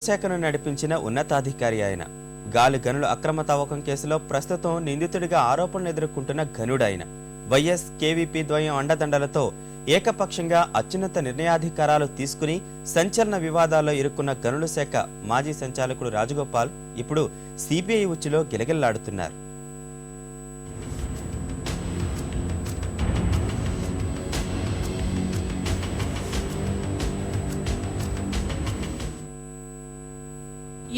శాఖను నడిపించిన ఉన్నతాధికారి ఆయన. గాలి గనుల అక్రమ తవ్వకం కేసులో ప్రస్తుతం నిందితుడిగా ఆరోపణలు ఎదుర్కొంటున్న ఘనుడాయన. వైఎస్ కేవీపీ ద్వయం అండదండలతో ఏకపక్షంగా అత్యున్నత నిర్ణయాధికారాలు తీసుకుని సంచలన వివాదాల్లో ఇరుక్కున్న గనుల శాఖ మాజీ సంచాలకుడు రాజగోపాల్ ఇప్పుడు సిబిఐ ఉచ్చులో గిలగిల్లాడుతున్నారు.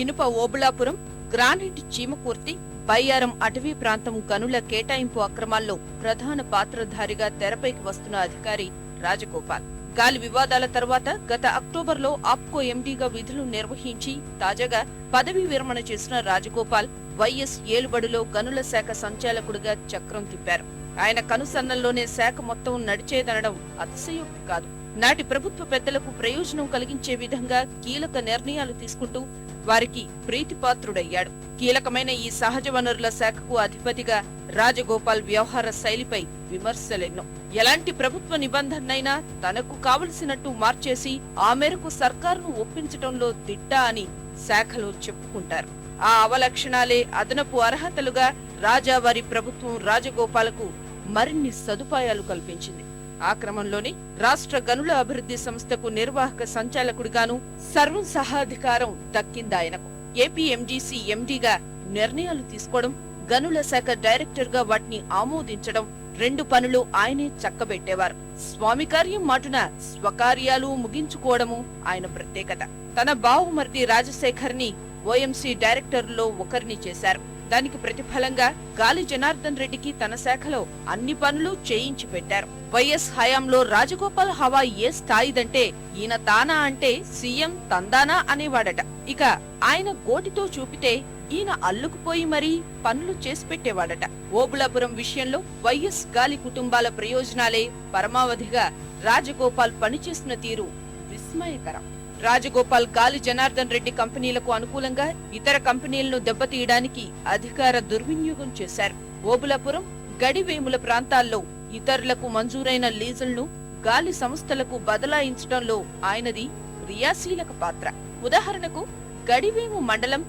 ఇనుప ఓబుళాపురం, గ్రానైట్ చీమకుర్తి, బయ్యారం అటవీ ప్రాంతం గనుల కేటాయింపు అక్రమాల్లో ప్రధాన పాత్రధారిగా తెరపైకి వస్తున్న అధికారి రాజగోపాల్. గాలి వివాదాల తర్వాత గత అక్టోబర్లో ఆప్కో ఎండీగా విధులు నిర్వహించి తాజాగా పదవీ విరమణ చేసిన రాజగోపాల్ వైఎస్ ఏలుబడిలో గనుల శాఖ సంచాలకుడిగా చక్రం తిప్పారు. ఆయన కనుసన్నల్లోనే శాఖ మొత్తం నడిచేదనడం అతిశయోక్తి కాదు. నాటి ప్రభుత్వ పెద్దలకు ప్రయోజనం కలిగించే విధంగా కీలక నిర్ణయాలు తీసుకుంటూ వారికి ప్రీతిపాత్రుడయ్యాడు. కీలకమైన ఈ సహజ వనరుల శాఖకు అధిపతిగా రాజగోపాల్ వ్యవహార శైలిపై విమర్శలెన్నో. ఎలాంటి ప్రభుత్వ నిబంధనైనా తనకు కావలసినట్టు మార్చేసి ఆ మేరకు సర్కారును ఒప్పించటంలో దిట్ట అని శాఖలో చెప్పుకుంటారు. ఆ అవలక్షణాలే అదనపు అర్హతలుగా రాజావారి ప్రభుత్వం రాజగోపాలకు మరిన్ని సదుపాయాలు కల్పించింది. ఆ క్రమంలోనే రాష్ట్ర గనుల అభివృద్ధి సంస్థకు నిర్వాహక సంచాలకుడిగాను సర్వం సహాధికారం దక్కిందాయనకు. ఏపీఎండీసీ ఎండీగా నిర్ణయాలు తీసుకోవడం, గనుల శాఖ డైరెక్టర్ గా వాటిని ఆమోదించడం, రెండు పనులు ఆయనే చక్కబెట్టేవారు. స్వామి కార్యం మాటున స్వకార్యాలు ముగించుకోవడము ఆయన ప్రత్యేకత. తన బావుమర్ది రాజశేఖర్ ని ఓఎంసీ డైరెక్టర్లో ఒకరిని చేశారు. దానికి ప్రతిఫలంగా గాలి జనార్దన్ రెడ్డికి తన శాఖలో అన్ని పనులు చేయించి పెట్టారు. వైఎస్ హయాంలో రాజగోపాల్ హవా ఏ స్థాయిదంటే ఈయన తానా అంటే సీఎం తందానా అనేవాడట. ఇక ఆయన గోటితో చూపితే ఈయన అల్లుకుపోయి మరీ పనులు చేసి పెట్టేవాడట. ఓబుళాపురం విషయంలో వైఎస్ గాలి కుటుంబాల ప్రయోజనాలే పరమావధిగా రాజగోపాల్ పనిచేసిన తీరు విస్మయకరం. రాజగోపాల్ గాలి జనార్దన్ రెడ్డి కంపెనీలకు అనుకూలంగా ఇతర కంపెనీలను దెబ్బతీయడానికి అధికార దుర్వినియోగం చేశారు. ఓబుళాపురం, గడివేముల ప్రాంతాల్లో ఇతరులకు మంజూరైన లీజులను గాలి సంస్థలకు బదలాయించడంలో ఆయనది క్రియాశీలక పాత్ర. ఉదాహరణకు గడివేము మండలం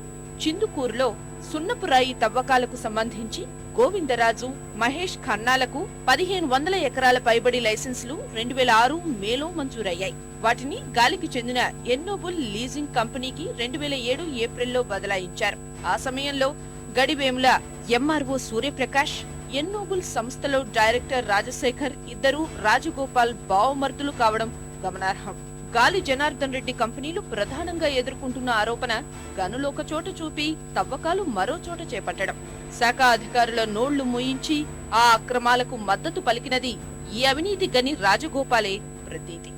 చిందుకూరులో సున్నపురాయి తవ్వకాలకు సంబంధించి గోవిందరాజు, మహేష్ ఖన్నాలకు 1500 ఎకరాల పైబడి లైసెన్సులు 2006 మేలో మంజూరయ్యాయి. వాటిని గాలికి చెందిన ఎన్నోబుల్ లీజింగ్ కంపెనీకి 2007 ఏప్రిల్లో బదలాయించారు. ఆ సమయంలో గడివేముల ఎంఆర్ఓ సూర్యప్రకాష్, ఎన్నోబుల్ సంస్థలో డైరెక్టర్ రాజశేఖర్ ఇద్దరూ రాజగోపాల్ బావమర్దులు కావడం గమనార్హం. గాలి జనార్దన్ రెడ్డి కంపెనీలు ప్రధానంగా ఎదుర్కొంటున్న ఆరోపణ గనులొక చోట చూపి తవ్వకాలు మరో చోట చేపట్టడం. శాఖ అధికారుల నోళ్లు మూయించి ఆ అక్రమాలకు మద్దతు పలికినది ఈ అవినీతి గని రాజగోపాలే ప్రతీతి.